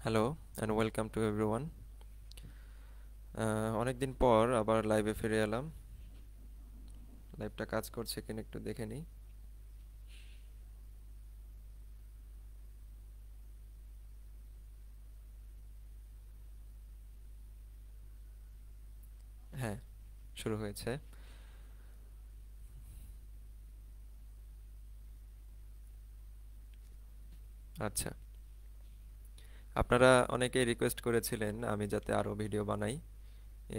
Hello and welcome to everyone. অনেকদিন পর আবার লাইভে ফিরে এলাম। লাইভটা কাজ করছে কিনা একটু দেখে নিই। হ্যাঁ, শুরু হয়েছে। আচ্ছা, আপনারা অনেকেই রিকোয়েস্ট করেছিলেন আমি যাতে আরও ভিডিও বানাই।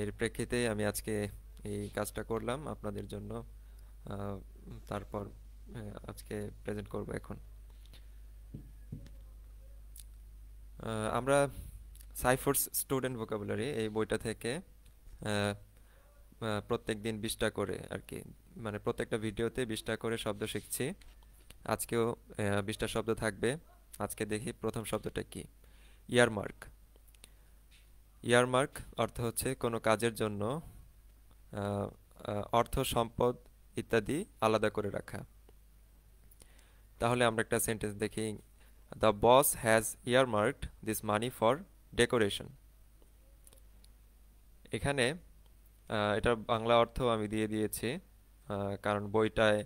এর প্রেক্ষিতে আমি আজকে এই কাজটা করলাম আপনাদের জন্য। তারপর আজকে প্রেজেন্ট করব এখন। আমরা সাইফোর্স স্টুডেন্ট ভোকাবুলারি এই বইটা থেকে আহ, প্রত্যেক দিন 20টা করে আর কি, মানে প্রত্যেকটা ভিডিওতে 20টা করে শব্দ শিখছি। আজকেও 20টা শব্দ থাকবে। আজকে দেখি প্রথম শব্দটা কি। ইয়ারমার্ক। ইয়ারমার্ক অর্থ হচ্ছে কোনো কাজের জন্য আহ, অর্থ, সম্পদ ইত্যাদি আলাদা করে রাখা। তাহলে আমরা একটা সেন্টেন্স দেখি। The boss has earmarked this money for decoration. এখানে এটার বাংলা অর্থ আমি দিয়ে দিয়েছি, কারণ বইটায়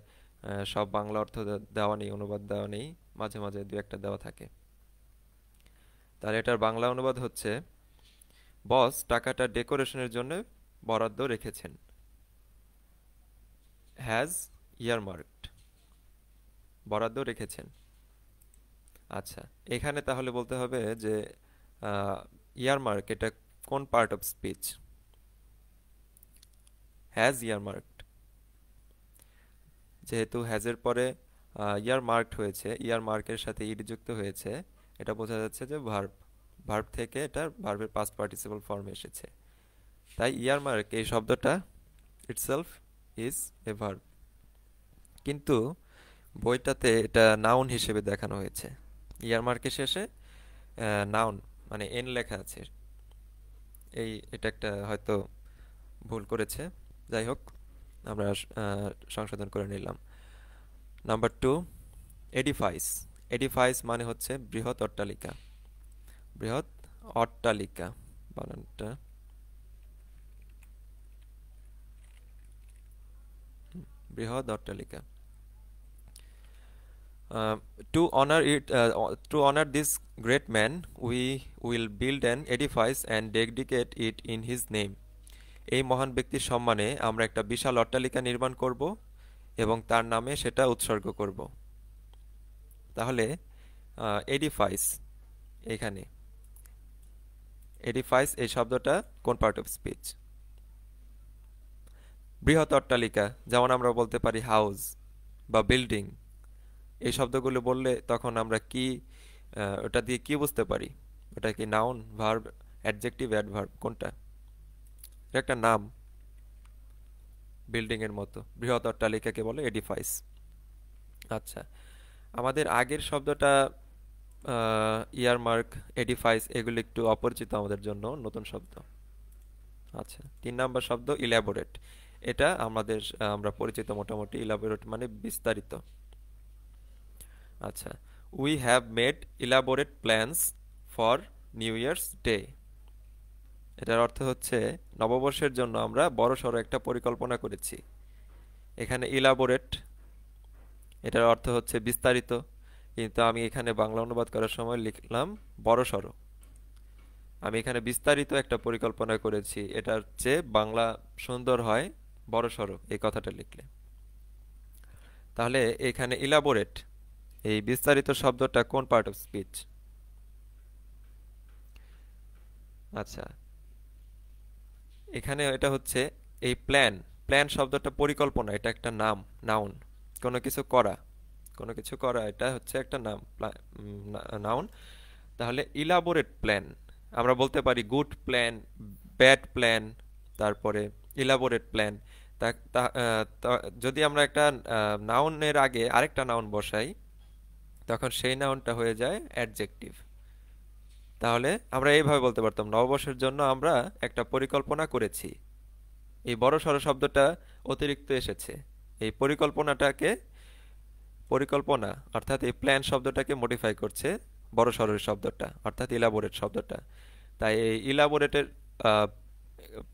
সব বাংলা অর্থ দেওয়া নেই, অনুবাদ দেওয়া নেই, মাঝে মাঝে দু একটা দেওয়া থাকে। তাহলে এটার বাংলা অনুবাদ হচ্ছে, বস টাকাটা ডেকোরেশনের জন্য বরাদ্দ রেখেছেন। হ্যাজ ইয়ারমার্কড, বরাদ্দ রেখেছেন। আচ্ছা, এখানে তাহলে বলতে হবে যে ইয়ারমার্ক এটা কোন পার্ট অফ স্পিচ। হ্যাজ ইয়ারমার্কড, যেহেতু হ্যাজের পরে ইয়ারমার্কড হয়েছে, ইয়ারমার্কের সাথে ইড যুক্ত হয়েছে, এটা বোঝা যাচ্ছে যে ভার্ব। ভার্ব থেকে এটা ভার্বের পাস্ট পার্টিসিপল ফর্মে এসেছে। তাই ইয়ারমার্ক এই শব্দটা ইটসেলফ ইজ এ ভার্ব, কিন্তু বইটাতে এটা নাউন হিসেবে দেখানো হয়েছে। ইয়ারমার্কের শেষে নাউন মানে এন লেখা আছে। এটা একটা হয়তো ভুল করেছে। যাই হোক, আমরা সংশোধন করে নিলাম। নাম্বার 2, এডিফাইস। এডিফাইস মানে হচ্ছে বৃহৎ অট্টালিকা। বৃহৎ অট্টালিকা বানানটা বৃহৎ অট্টালিকা। Uh, to honor this great man, we will build an edifice and dedicate it in his name. এই মহান ব্যক্তির সম্মানে আমরা একটা বিশাল অট্টালিকা নির্মাণ করব এবং তার নামে সেটা উৎসর্গ করব। তাহলে এডিফাইস, এখানে এডিফাইস এই শব্দটা কোন পার্ট অফ স্পিচ। বৃহৎ অট্টালিকা, যেমন আমরা বলতে পারি হাউস বা বিল্ডিং। এই শব্দগুলো বললে তখন আমরা কি ওটা দিয়ে কি বুঝতে পারি? ওটা কি নাউন, ভার্ব, অ্যাডজেক্টিভ, অ্যাডভার্ব, কোনটা? এটা একটা নাম, বিল্ডিং এর মতো। বৃহৎ অট্টালিকাকে বলে এডিফাইস। আচ্ছা, আমাদের আগের শব্দটা ইয়ারমার্ক, এডিফাইস, এগুলো একটু অপরিচিত আমাদের জন্য, নতুন শব্দ। আচ্ছা, 3 নম্বর শব্দ ইলাবোরেট। এটা আমরা পরিচিত মোটামুটি। ইলাবোরেট মানে বিস্তারিত। আচ্ছা, we have made elaborate plans for new years day. এটার অর্থ হচ্ছে নববর্ষের জন্য আমরা বড়সড় একটা পরিকল্পনা করেছি। এখানে ইলাবোরেট এটার অর্থ হচ্ছে বিস্তারিত, কিন্তু আমি এখানে বাংলা অনুবাদ করার সময় লিখলাম বড়সড়। আমি এখানে বিস্তারিত একটা পরিকল্পনা করেছি, এটার চেয়ে বাংলা সুন্দর হয় বড়সড় এই কথাটা লিখলে। তাহলে এখানে ইলাবোরেট এই বিস্তারিত শব্দটা কোন পার্ট অফ স্পিচ? আচ্ছা, এখানে এটা হচ্ছে এই প্ল্যান। প্ল্যান শব্দটা পরিকল্পনা, এটা একটা নাম, নাউন। কোনো কিছু করা, কোনো কিছু করা, এটা হচ্ছে একটা নাম, নাউন। তাহলে ইলাবোরেট প্ল্যান, আমরা বলতে পারি গুড প্ল্যান, ব্যাড প্ল্যান, তারপরে ইলাবোরেট প্ল্যান। যদি আমরা একটা নাউনের আগে আরেকটা নাউন বসাই, তখন সেই নাউনটা হয়ে যায় অ্যাডজেক্টিভ। তাহলে আমরা এইভাবে বলতে পারতাম, নববর্ষের জন্য আমরা একটা পরিকল্পনা করেছি। এই বড়সড় শব্দটা অতিরিক্ত এসেছে। এই পরিকল্পনা অর্থাৎ এই প্ল্যান শব্দটাকে মডিফাই করছে বড় সড়ো শব্দটা, অর্থাৎ ইলাবোরেট শব্দটা। তাই এই ইলাবোরেটের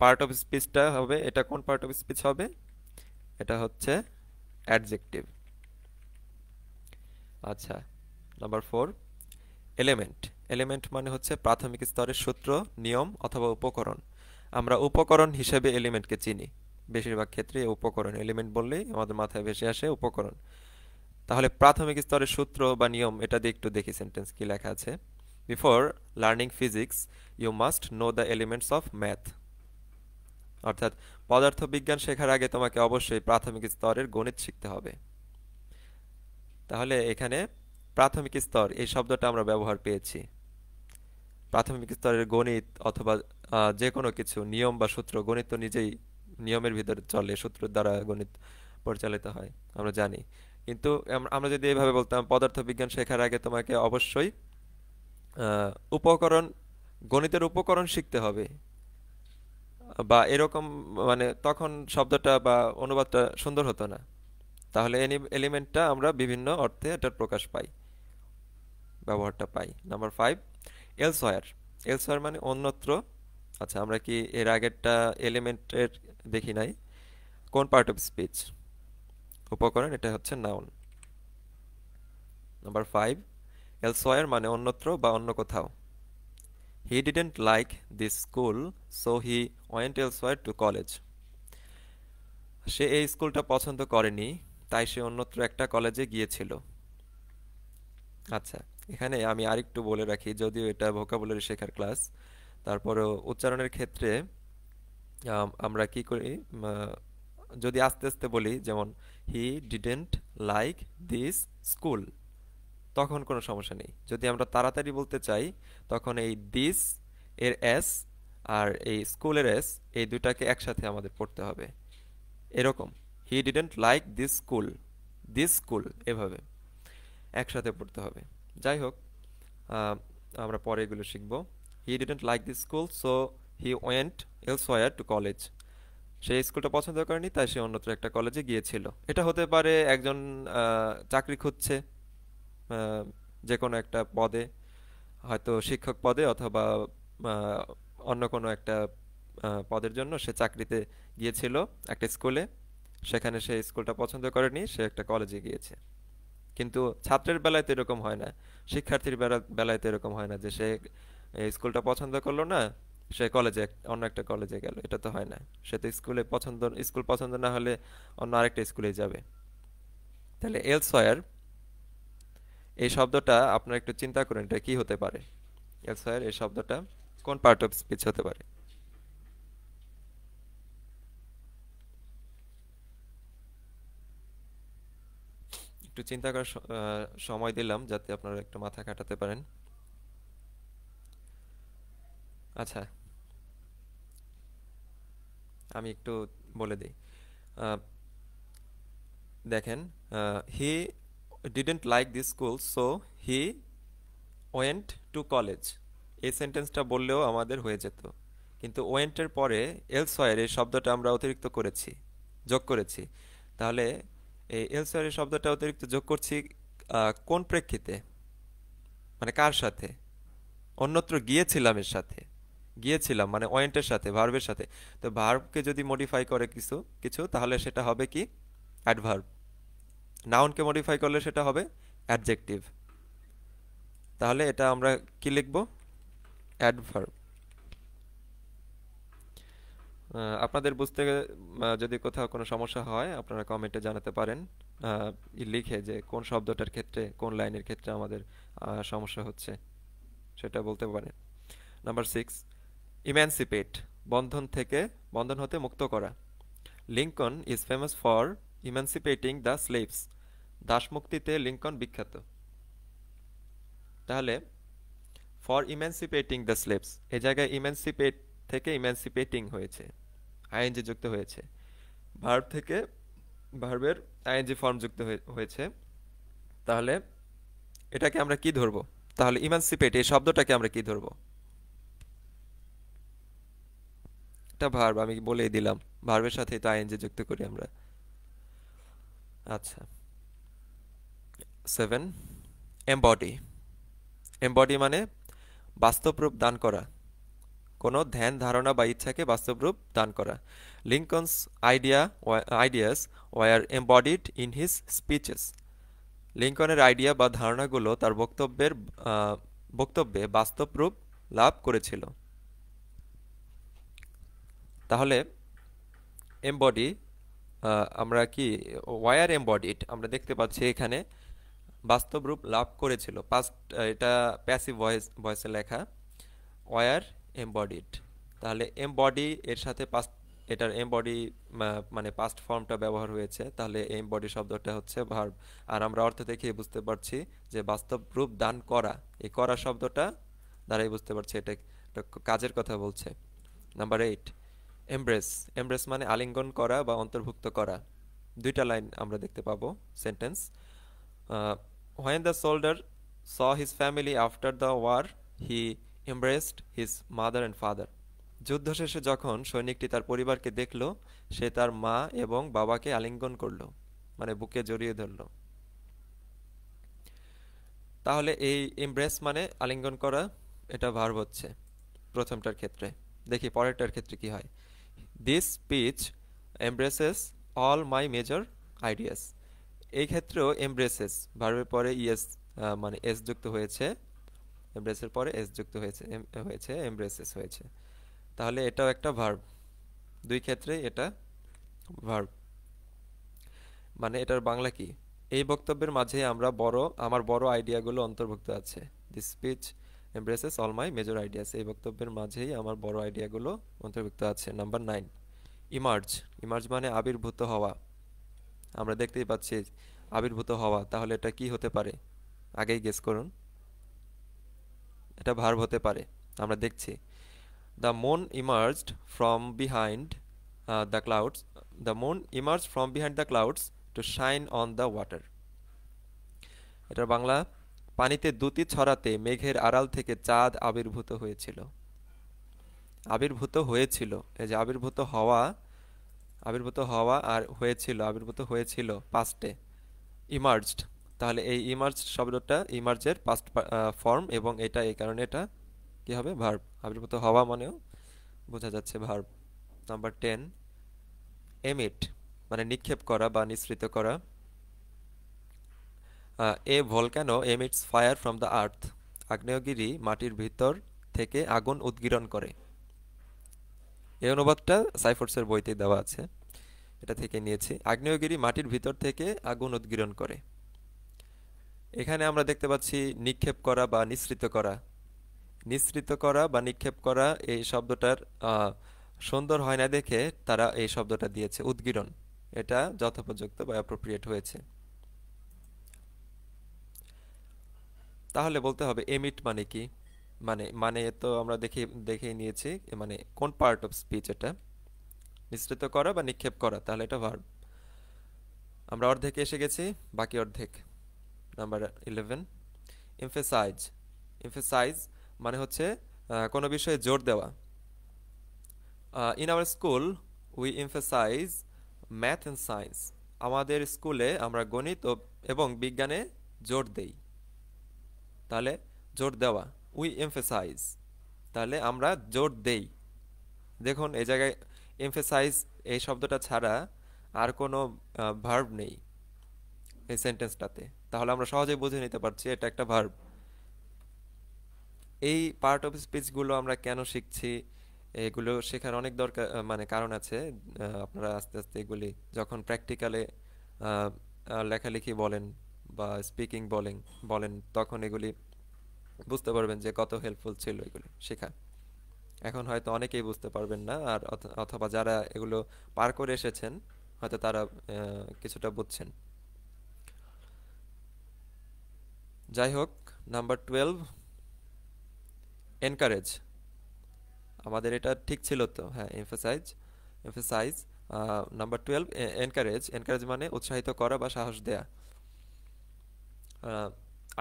পার্ট অফ স্পিচটা হবে, এটা কোন পার্ট অফ স্পিচ হবে? এটা হচ্ছে অ্যাডজেক্টিভ। আচ্ছা, নাম্বার 4, এলিমেন্ট। এলিমেন্ট মানে হচ্ছে প্রাথমিক স্তরের সূত্র, নিয়ম অথবা উপকরণ। আমরা উপকরণ হিসেবে এলিমেন্টকে চিনি, বেশিরভাগ ক্ষেত্রে উপকরণ, এলিমেন্ট বললেই আমাদের মাথায় ভেসে আসে উপকরণ। তাহলে প্রাথমিক স্তরের সূত্র বা নিয়ম, এটা দিয়ে একটু দেখি সেন্টেন্স কি লেখা আছে। Before learning physics you must know the elements of math. অর্থাৎ পদার্থবিজ্ঞান শেখার আগে তোমাকে অবশ্যই প্রাথমিক স্তরের গণিত শিখতে হবে। তাহলে এখানে প্রাথমিক স্তর এই শব্দটা আমরা ব্যবহার পেয়েছি। প্রাথমিক স্তরের গণিত অথবা যে কোনো কিছু নিয়ম বা সূত্র, গণিত তো নিজেই নিয়মের ভিতরে চলে, সূত্রের দ্বারা গণিত পরিচালিত হয়, আমরা জানি। কিন্তু আমরা যদি এইভাবে বলতাম পদার্থবিজ্ঞান শেখার আগে তোমাকে অবশ্যই উপকরণ, গণিতের উপকরণ শিখতে হবে বা এরকম, মানে তখন শব্দটা বা অনুবাদটা সুন্দর হতো না। তাহলে এলিমেন্টটা আমরা বিভিন্ন অর্থে এটার প্রকাশ পাই, ব্যবহারটা পাই। Number 5, elsewhere. এলসওয়্যার মানে অন্যত্র। আচ্ছা, আমরা কি এর আগেরটা এলিমেন্টের দেখি নাই? কোন পার্ট অফ স্পিচ? উপকরণ, এটা হচ্ছে নাউন। নাম্বার 5, এলসওয়্যার মানে অন্যত্র বা অন্য কোথাও। He didn't like this school so he went elsewhere to college. সে এই স্কুলটা পছন্দ করেনি, তাই সে অন্যত্র একটা কলেজে গিয়েছিল। আচ্ছা, এখানে আমি আরেকটু বলে রাখি, যদিও এটা ভোকাবুলারি শেখার ক্লাস, তারপরেও উচ্চারণের ক্ষেত্রে আমরা কি করি, যদি আস্তে আস্তে বলি, যেমন হি ডিডেন্ট লাইক দিস স্কুল, তখন কোনো সমস্যা নেই। যদি আমরা তাড়াতাড়ি বলতে চাই, তখন এই দিস এর এস আর এই স্কুলের এস, এই দুটাকে একসাথে আমাদের পড়তে হবে। এরকম, হি ডিডেন্ট লাইক দিস স্কুল, এভাবে একসাথে পড়তে হবে। যাই হোক, আহ, আমরা পরে এগুলো শিখব। He didn't like this school so he went elsewhere to college. সে স্কুলটা পছন্দ করেনি, তাই সে অন্যত্র একটা কলেজে গিয়েছিল। এটা হতে পারে একজন চাকরি খুঁজছে, আহ, যে কোনো একটা পদে, হয়তো শিক্ষক পদে অথবা আহ, অন্য কোনো একটা পদের জন্য সে চাকরিতে গিয়েছিল একটা স্কুলে। সেখানে সে স্কুলটা পছন্দ করেনি, সে একটা কলেজে গিয়েছে। কিন্তু ছাত্রের বেলায় তো এরকম হয় না, শিক্ষার্থীর বেলায় তো এরকম হয় না যে সে এই স্কুলটা পছন্দ করলো না, সে কলেজে অন্য একটা কলেজে গেল, এটা তো হয় না। সে তো স্কুল পছন্দ না হলে অন্য আরেকটা স্কুলে যাবে। তাহলে এলসওয়্যার এই শব্দটা আপনারা একটু চিন্তা করেন, এটা কি হতে পারে? এলসওয়্যার এই শব্দটা কোন পার্ট অফ স্পিচ হতে পারে? একটু চিন্তা করার সময় দিলাম যাতে আপনারা একটু মাথা কাটাতে পারেন। আচ্ছা, আমি একটু বলে দিই। আহ, দেখেন, হি didn't like this school so he went to college, এই সেন্টেন্সটা বললেও আমাদের হয়ে যেত। কিন্তু ওয়েন্টের পরে এলসওয়্যার এই শব্দটা আমরা অতিরিক্ত করেছি, যোগ করেছি। তাহলে এই এলসওয়্যার এই শব্দটা অতিরিক্ত যোগ করছি কোন প্রেক্ষিতে, মানে কার সাথে? অন্যত্র গিয়েছিলাম এর সাথে। গিয়েছিলাম মানে ওয়েন্টের সাথে, ভার্বের সাথে। তো ভার্বকে যদি মডিফাই করে কিছু কিছু, তাহলে সেটা হবে কি? অ্যাডভার্ব। নাউনকে মডিফাই করলে সেটা হবে অ্যাডজেক্টিভ। তাহলে এটা আমরা কি লিখব? অ্যাডভার্ব। আপনাদের বুঝতে যদি কোথাও কোনো সমস্যা হয়, আপনারা কমেন্টে জানাতে পারেন, লিখে, যে কোন শব্দটার ক্ষেত্রে, কোন লাইনের ক্ষেত্রে আমাদের সমস্যা হচ্ছে, সেটা বলতে পারেন। নাম্বার 6, ইম্যানসিপেট, বন্ধন হতে মুক্ত করা। Lincoln is famous for emancipating the slaves. দাসমুক্তিতে লিঙ্কন বিখ্যাত। তাহলে ফর ইমানসিপেটিং দ্য স্লেভস, এই জায়গায় ইমানসিপেট থেকে ইমানসিপেটিং হয়েছে, আইএনজি যুক্ত হয়েছে। ভার্ব থেকে ভার্বের আইএনজি ফর্ম যুক্ত হয়েছে। তাহলে এটাকে আমরা কি ধরবো? তাহলে ইমানসিপেট এই শব্দটাকে আমরা কি ধরবো? এটা ভার্ব, আমি বলেই দিলাম, ভার্বের সাথে তো আইএনজি যুক্ত করি আমরা। আচ্ছা, 7, এমবডি। এমবডি মানে বাস্তব রূপ দান করা, কোনো ধ্যান ধারণা বা ইচ্ছাকে বাস্তব রূপ দান করা। Lincoln's ideas were embodied in his speeches. লিঙ্কনের আইডিয়া বা ধারণাগুলো তার বক্তব্যে বাস্তব রূপ লাভ করেছিল। তাহলে এমবডি, আমরা কি ওয়ার এমবডিড আমরা দেখতে পাচ্ছি এখানে বাস্তব রূপ লাভ করেছিল, পাস্ট, এটা প্যাসিভ ভয়েসে লেখা, ওয়ার এমবডিড। তাহলে এমবডি এর সাথে পাস্ট, এটার এমবডি মানে পাস্ট ফর্মটা ব্যবহার হয়েছে, তাহলে এমবডি শব্দটা হচ্ছে ভার্ব। আর আমরা অর্থ দেখে বুঝতে পারছি যে বাস্তব রূপ দান করা, এই করা শব্দটা দ্বারাই বুঝতে পারছি এটা একটা কাজের কথা বলছে। Number 8, embrace. এমব্রেস মানে আলিঙ্গন করা বা অন্তর্ভুক্ত করা। দুইটা লাইন আমরা দেখতে পাবো sentence. When the soldier saw his family after the war, he embraced his mother and father. যুদ্ধ শেষে যখন সৈনিকটি তার পরিবারকে দেখল, সে তার মা এবং বাবাকে আলিঙ্গন করল, মানে বুকে জড়িয়ে ধরল। তাহলে এই এমব্রেস মানে আলিঙ্গন করা, এটা ভার্ব হচ্ছে প্রথমটার ক্ষেত্রে। দেখি পরেরটার ক্ষেত্রে কি হয়। This speech embraces all my major ideas. এই ক্ষেত্রেও এমব্রেসেস ভার্বের পরে ইএস মানে এস যুক্ত হয়েছে, এমব্রেসের পরে এস যুক্ত হয়েছে এমব্রেসেস হয়েছে। তাহলে এটাও একটা ভার্ব, দুই ক্ষেত্রে এটা ভার্ব। মানে এটার বাংলা কি? এই বক্তব্যের মাঝে আমার বড় আইডিয়াগুলো অন্তর্ভুক্ত আছে। This speech embraces all my major ideas. এই বক্তব্যের মাঝেই আমার বড় আইডিয়াগুলো অন্তর্ভুক্ত আছে। Number 9, emerge. ইমার্জ মানে আবির্ভূত হওয়া। আমরা দেখতেই পাচ্ছি আবির্ভূত হওয়া, তাহলে এটা কি হতে পারে? আগেই গেস করুন। এটা ভার্ব হতে পারে, আমরা দেখছি। The moon emerged from behind the clouds. The moon emerge from behind the clouds to shine on the water. এটার বাংলা, পানিতে দ্যুতি ছড়াতে মেঘের আড়াল থেকে চাঁদ আবির্ভূত হয়েছিল। আবির্ভূত হয়েছিল, এই যে আবির্ভূত হওয়া আর হয়েছিল, আবির্ভূত হয়েছিল পাস্টে, ইমার্জড। তাহলে এই ইমার্জ শব্দটা ইমার্জের পাস্ট ফর্ম, এবং এটা এই কারণে এটা কি হবে? ভার্ব। আবির্ভূত হওয়া মানেও বোঝা যাচ্ছে ভার্ব। নাম্বার 10, এমিট মানে নিক্ষেপ করা বা নিঃসৃত করা। A volcano emits fire from the earth. আগ্নেয়গিরি মাটির ভিতর থেকে আগুন উদগীরণ করে। এই অনুবাদটা সাইফোর্সের বইতে দেওয়া আছে, এটা থেকে নিয়েছি। আগ্নেয়গিরি মাটির ভিতর থেকে আগুন উদগীরণ করে। এখানে আমরা দেখতে পাচ্ছি নিক্ষেপ করা বা নিঃসৃত করা। নিঃসৃত করা বা নিক্ষেপ করা এই শব্দটার সুন্দর হয় না দেখে তারা এই শব্দটা দিয়েছে উদগীরণ। এটা যথোপযুক্ত বা অ্যাপ্রোপ্রিয়েট হয়েছে। তাহলে বলতে হবে এমিট মানে কি? মানে মানে তো আমরা দেখেই নিয়েছি, মানে কোন পার্ট অফ স্পিচ এটা? নিঃসৃত করা বা নিক্ষেপ করা, তাহলে এটা ভার্ব। আমরা অর্ধেকে এসে গেছি, বাকি অর্ধেক। Number 11, emphasise. এমফেসাইজ মানে হচ্ছে কোনো বিষয়ে জোর দেওয়া। In our school we emphasise math and science. আমাদের স্কুলে আমরা গণিত এবং বিজ্ঞানে জোর দেই। তাহলে জোর দেওয়া, উই এমফেসাইজ, তাহলে আমরা জোর দেই। দেখুন এই জায়গায় এমফেসাইজ এই শব্দটা ছাড়া আর কোনো ভার্ব নেই এই সেন্টেন্সটাতে, তাহলে আমরা সহজেই বুঝে নিতে পারছি এটা একটা ভার্ব। এই পার্ট অফ স্পিচগুলো আমরা কেন শিখছি? এগুলো শেখার অনেক দরকার, মানে কারণ আছে। আপনারা আস্তে আস্তে এগুলি যখন প্র্যাকটিক্যালে লেখালেখি বলেন বা স্পিকিং বলেন তখন এগুলি বুঝতে পারবেন যে কত হেল্পফুল ছিল এগুলি শেখা। এখন হয়তো অনেকেই বুঝতে পারবেন না, আর অথবা যারা এগুলো পার করে এসেছেন হয়তো তারা কিছুটা বুঝছেন। যাই হোক, নাম্বার 12, এনকারেজ। আমাদের এটা ঠিক ছিল তো? হ্যাঁ, এমফাসাইজ। Number 12, encourage. এনকারেজ মানে উৎসাহিত করা বা সাহস দেয়া।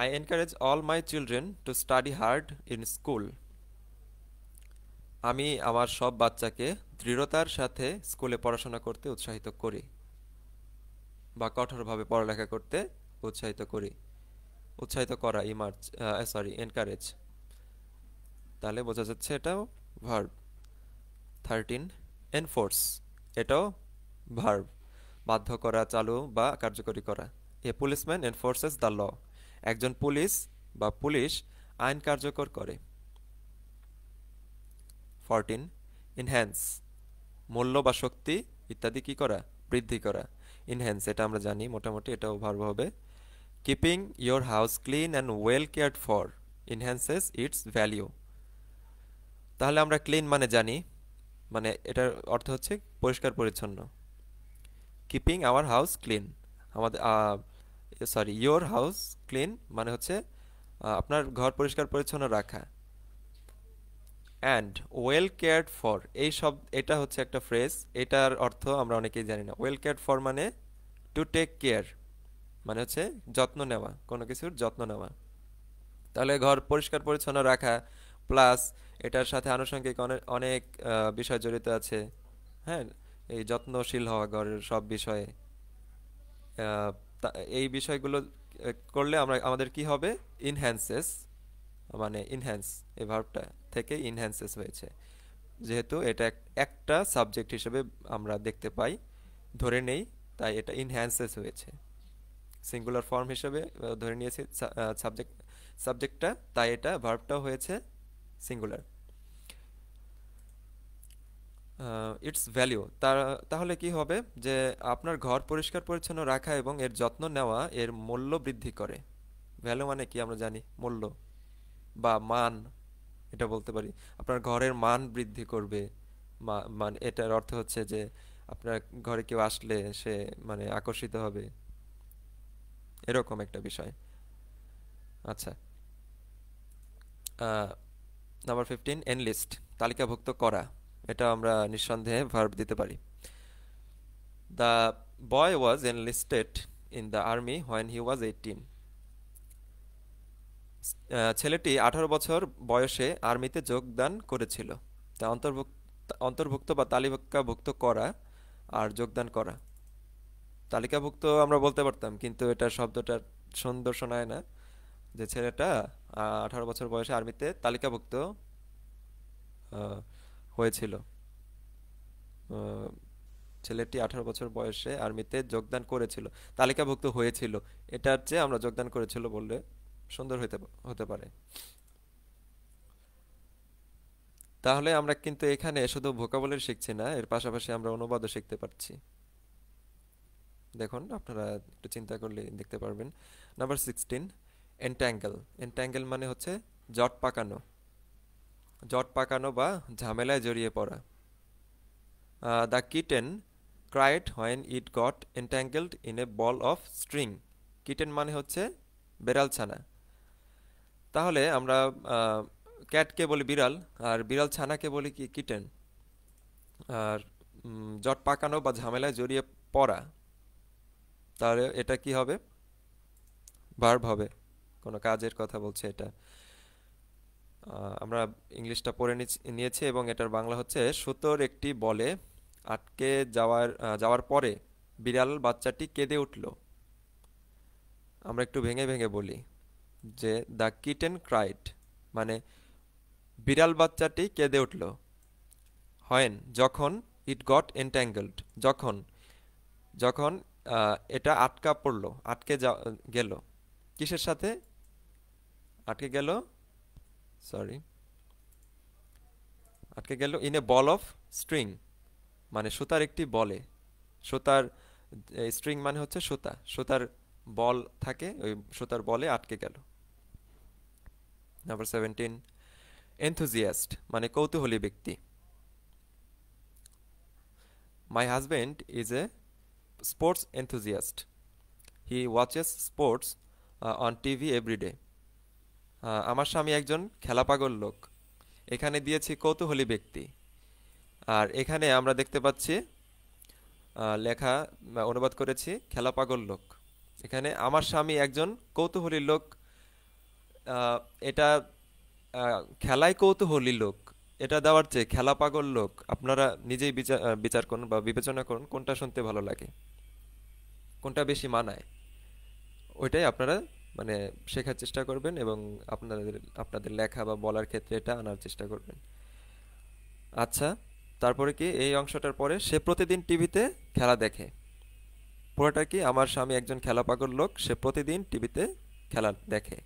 I encourage all my children to study hard in school. আমি আমার সব বাচ্চাকে দৃঢ়তার সাথে স্কুলে পড়াশোনা করতে উৎসাহিত করি বা কঠোরভাবে পড়ালেখা করতে উৎসাহিত করি। উৎসাহিত করা, ইমার্জ, সরি, এনকারেজ। তাহলে বোঝা যাচ্ছে এটাও ভার্ব। 13, এনফোর্স, এটাও ভার্ব, বাধ্য করা, চালু বা কার্যকরী করা। এ পুলিশম্যান এনফোর্সেস দ্য ল, একজন পুলিশ বা পুলিশ আইন কার্যকর করে। 14, ইনহ্যান্স, মূল্য বা শক্তি ইত্যাদি কি করা, বৃদ্ধি করা। ইনহ্যান্স এটা আমরা জানি মোটামুটি, এটাও ভার্ব হবে। Keeping your house clean and well cared for enhances its value. তাহলে আমরা ক্লিন মানে জানি, মানে এটার অর্থ হচ্ছে পরিষ্কার পরিচ্ছন্ন। কিপিং আওয়ার হাউস ক্লিন, আমাদের সরি ইয়োর হাউস ক্লিন মানে হচ্ছে আপনার ঘর পরিষ্কার পরিচ্ছন্ন রাখা। অ্যান্ড ওয়েল কেয়ার্ড ফর, এই সব এটা হচ্ছে একটা ফ্রেজ, এটার অর্থ আমরা অনেকেই জানি না। ওয়েল কেয়ার্ড ফর মানে টু টেক কেয়ার, মানে হচ্ছে যত্ন নেওয়া, কোনো কিছুর যত্ন নেওয়া। তাহলে ঘর পরিষ্কার পরিচ্ছন্ন রাখা প্লাস এটার সাথে আনুষঙ্গিক অনেক অনেক বিষয় জড়িত আছে। হ্যাঁ, এই যত্নশীল হওয়া ঘরের সব বিষয়ে, আহ, এই বিষয়গুলো করলে আমরা আমাদের কি হবে, ইনহ্যান্সেস, মানে ইনহ্যান্স এই ভার্বটা থেকে ইনহ্যান্সেস হয়েছে, যেহেতু এটা একটা সাবজেক্ট হিসেবে আমরা দেখতে পাই, ধরে নেই, তাই এটা ইনহ্যান্সেস হয়েছে। সিঙ্গুলার ফর্ম হিসেবে ধরে নিয়েছি সাবজেক্টটা, তাই এটা ভার্বটাও হয়েছে সিঙ্গুলার। ইটস ভ্যালিউ, তাহলে কি হবে যে আপনার ঘর পরিষ্কার পরিচ্ছন্ন রাখা এবং এর যত্ন নেওয়া এর মূল্য বৃদ্ধি করে। ভ্যালু মানে কি আমরা জানি, মূল্য বা মান, এটা বলতে পারি আপনার ঘরের মান বৃদ্ধি করবে। মানে এটার অর্থ হচ্ছে যে আপনার ঘরে কেউ আসলে সে মানে আকর্ষিত হবে, এরকম একটা বিষয়। আচ্ছা, নাম্বার 15, এনলিস্ট, তালিকাভুক্ত করা, এটা আমরা নিঃসন্দেহে ভার্ব দিতে পারি। The boy was enlisted in the army when he was 18, ছেলেটি 18 বছর বয়সে আর্মিতে যোগদান করেছিল। তা অন্তর্ভুক্ত বা তালিকাভুক্ত করা আর যোগদান করা। তালিকাভুক্ত আমরা বলতে পারতাম, কিন্তু এটা শব্দটা সুন্দর শোনায় না, যে ছেলেটা 18 বছর বয়সে আর্মিতে তালিকাভুক্ত আহ, হয়েছিল। আহ, ছেলেটি 18 বছর বয়সে আর্মিতে যোগদান করেছিল, তালিকাভুক্ত হয়েছিল, এটার চেয়ে আমরা যোগদান করেছিল বললে সুন্দর হতে হতে পারে। তাহলে আমরা কিন্তু এখানে শুধু ভোকাবুলারি শিখছি না, এর পাশাপাশি আমরা অনুবাদও শিখতে পারছি। দেখুন আপনারা একটু চিন্তা করলে দেখতে পারবেন। নাম্বার 16, এন্ট্যাঙ্গেল, এন্ট্যাঙ্গেল মানে হচ্ছে জট পাকানো, জট পাকানো বা ঝামেলায় জড়িয়ে পড়া। The kitten cried when it got entangled in a ball of string. Kitten মানে হচ্ছে বেড়াল ছানা। তাহলে আমরা ক্যাটকে বলি বিড়াল, আর বিড়াল ছানাকে বলি কি, কিটেন। আর জট পাকানো বা ঝামেলায় জড়িয়ে পড়া, তাহলে এটা কি হবে, ভার্ব হবে, কোনো কাজের কথা বলছে এটা। আমরা ইংলিশটা পড়ে নিয়েছি এবং এটার বাংলা হচ্ছে, সুতোর একটি বলে আটকে যাওয়ার পরে বিড়াল বাচ্চাটি কেঁদে উঠল। আমরা একটু ভেঙে ভেঙে বলি যে দ্য কিটেন ক্রাইড, মানে বিড়াল বাচ্চাটি কেঁদে উঠল। হয় যখন, ইট গট এন্ট্যাঙ্গলড, যখন, যখন এটা আটকা পড়লো, গেল, কিসের সাথে আটকে গেল, সরি, আটকে গেল in a ball of string, মানে সুতার একটি বলে। সুতার স্ট্রিং মানে হচ্ছে সুতা, সুতার বল থাকে, ওই সুতার বলে আটকে গেল। নাম্বার 17, এনথুজিয়াস্ট মানে কৌতূহলী ব্যক্তি। My husband is a sports enthusiast, he watches sports on TV everyday. আমার স্বামী একজন খেলা পাগল লোক, এখানে দিয়েছি কৌতূহলী ব্যক্তি, আর এখানে আমরা দেখতে পাচ্ছি লেখা অনুবাদ করেছি খেলা পাগল লোক। এখানে আমার স্বামী একজন কৌতূহলী লোক, আহ, এটা খেলায় কৌতূহলী লোক, এটা দেওয়ার চেয়ে খেলা পাগল লোক, আপনারা নিজেই বিচার করুন বা বিবেচনা করুন কোনটা শুনতে ভালো লাগে, কোনটা বেশি মানায়, ওইটাই আপনারা মানে শেখার চেষ্টা করবেন এবং আপনাদের আপনাদের লেখা বা বলার ক্ষেত্রে এটা আনার চেষ্টা করবেন। আচ্ছা, তারপরে কি এই অংশটার পরে সে প্রতিদিন টিভিতে খেলা দেখে। পুরোটা কি, আমার স্বামী একজন খেলা পাগল লোক, সে প্রতিদিন টিভিতে খেলা দেখে।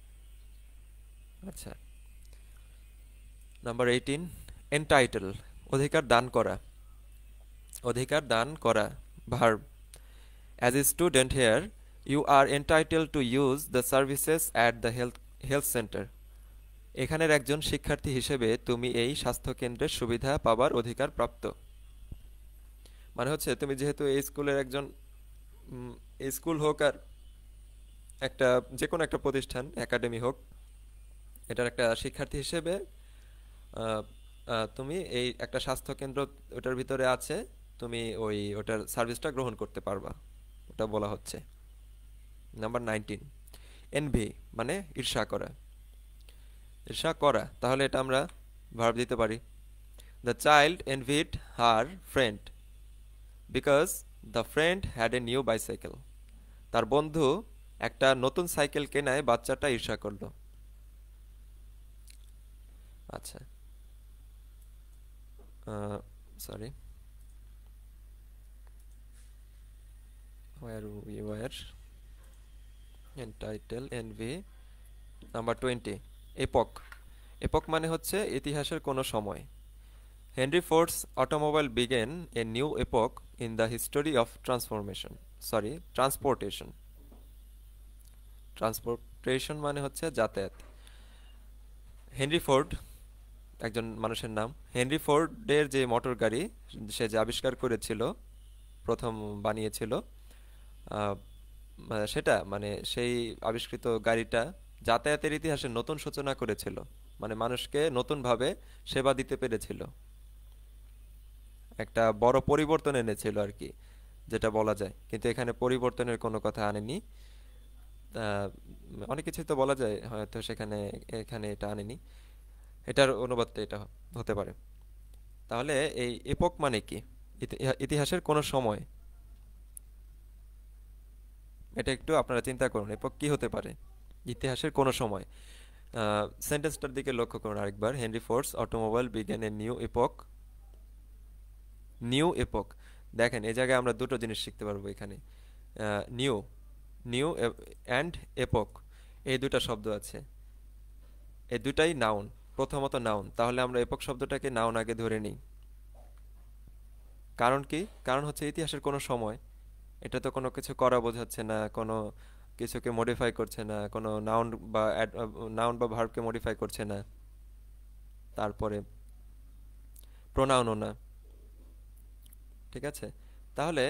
আচ্ছা, নাম্বার 18, এন্টাইটেল, অধিকার দান করা। অধিকার দান করা, verb. As a student here you are entitle to use the services at the health centre. এখানের একজন শিক্ষার্থী হিসেবে তুমি এই স্বাস্থ্য কেন্দ্রের সুবিধা পাবার অধিকার প্রাপ্ত। মানে হচ্ছে তুমি যেহেতু এই স্কুলের একজন এই স্কুল হোক আর একটা যে কোনো একটা প্রতিষ্ঠান, একাডেমি হোক, এটার একটা শিক্ষার্থী হিসেবে আহ, তুমি এই একটা স্বাস্থ্য কেন্দ্র ওটার ভিতরে আছে, তুমি ওটার সার্ভিসটা গ্রহণ করতে পারবা, ওটা বলা হচ্ছে। নাম্বার 19, এনভি মানে ঈর্ষা করা। ঈর্ষা করা, তাহলে এটা আমরা ভার্ব দিতে পারি। The child envied her friend because the friend had a new bicycle. তার বন্ধু একটা নতুন সাইকেল কেনায় বাচ্চাটা ঈর্ষা করলো। আচ্ছা, sorry, where we were, entitle envy. Number 20, epoch. Epoch মানে হচ্ছে ইতিহাসের কোনো সময়। Henry Ford's automobile began a new epoch in the history of transportation. Transportation মানে হচ্ছে যাতায়াত। হেনরি ফোর্ড একজন মানুষের নাম। হেনরি ফোর্ডের যে মোটর গাড়ি সে যে আবিষ্কার করেছিল, প্রথম বানিয়েছিল, আহ, সেটা মানে সেই আবিষ্কৃত গাড়িটা যাতায়াতের ইতিহাসে নতুন সূচনা করেছিল, মানে মানুষকে নতুনভাবে সেবা দিতে পেরেছিল, একটা বড় পরিবর্তন এনেছিল আর কি, যেটা বলা যায়। কিন্তু এখানে পরিবর্তনের কোনো কথা আনেনি। আহ, অনেক কিছুই তো বলা যায় হয়তো সেখানে, এখানে এটা আনেনি। এটার অনুবাদটা এটা হতে পারে। তাহলে এই এপক মানে কি? ইতিহাসের কোনো সময়। এটা একটু আপনারা চিন্তা করুন, এপক কি হতে পারে? ইতিহাসের কোনো সময়। সেন্টেন্সটার দিকে লক্ষ্য করুন আরেকবার। হেনরি ফোর্ডস অটোমোবাইল বিজ্ঞান এ নিউ এপক। নিউ এপক, দেখেন এই জায়গায় আমরা দুটো জিনিস শিখতে পারবো এখানে। নিউ, নিউ অ্যান্ড এপক, এই দুটা শব্দ আছে, এই দুটাই নাউন, প্রথমত নাউন। তাহলে আমরা এপক শব্দটাকে নাউন আগে ধরে নিই। কারণ কি? কারণ হচ্ছে ইতিহাসের কোনো সময়, এটা তো কোনো কিছু করা বোঝাচ্ছে না, কোনো কিছুকে মডিফাই করছে না, কোনো নাউন বা ভার্বকে মডিফাই করছে না, তারপরে প্রোনাউনও না। ঠিক আছে, তাহলে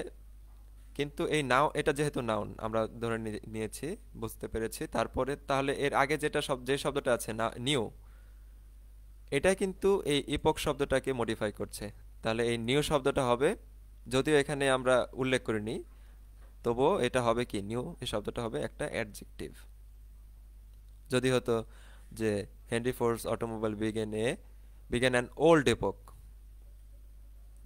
কিন্তু এই নাও, এটা যেহেতু নাউন আমরা ধরে নিয়েছি, বুঝতে পেরেছি, তারপরে তাহলে এর আগে যেটা যে শব্দটা আছে না, নিউ, এটা কিন্তু এই ইপক শব্দটাকে মডিফাই করছে। তাহলে এই নিউ শব্দটা হবে, যদিও এখানে আমরা উল্লেখ করিনি, তবুও এটা হবে কি, নিউ এই শব্দটা হবে একটা অ্যাডজেক্টিভ। যদি হতো যে Henry Ford's automobile began an old epoch,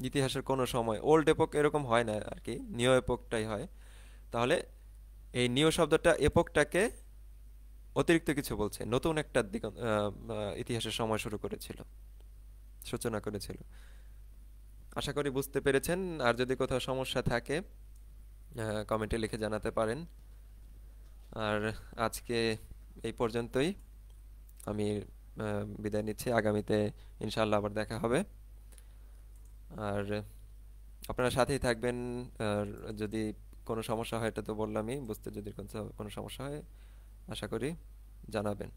ইতিহাসের কোনো সময়, ওল্ড এপক এরকম হয় না আর কি, নিউ এপকটাই হয়। তাহলে এই নিউ শব্দটা এপকটাকে অতিরিক্ত কিছু বলছে, নতুন একটা ইতিহাসের সময় শুরু করেছিল, সূচনা করেছিল। আশা করি বুঝতে পেরেছেন। আর যদি কোথাও সমস্যা থাকে কমেন্টে লিখে জানাতে পারেন। আর আজকে এই পর্যন্তই, আমি বিদায় নিচ্ছি। আগামীতে ইনশাআল্লাহ আবার দেখা হবে। আর আপনারা সাথেই থাকবেন। আর যদি কোনো সমস্যা হয়, এটা তো বললামই, বুঝতে যদি কোনো সমস্যা হয় আশা করি জানাবেন।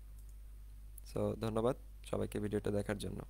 সো ধন্যবাদ সবাইকে ভিডিওটা দেখার জন্য।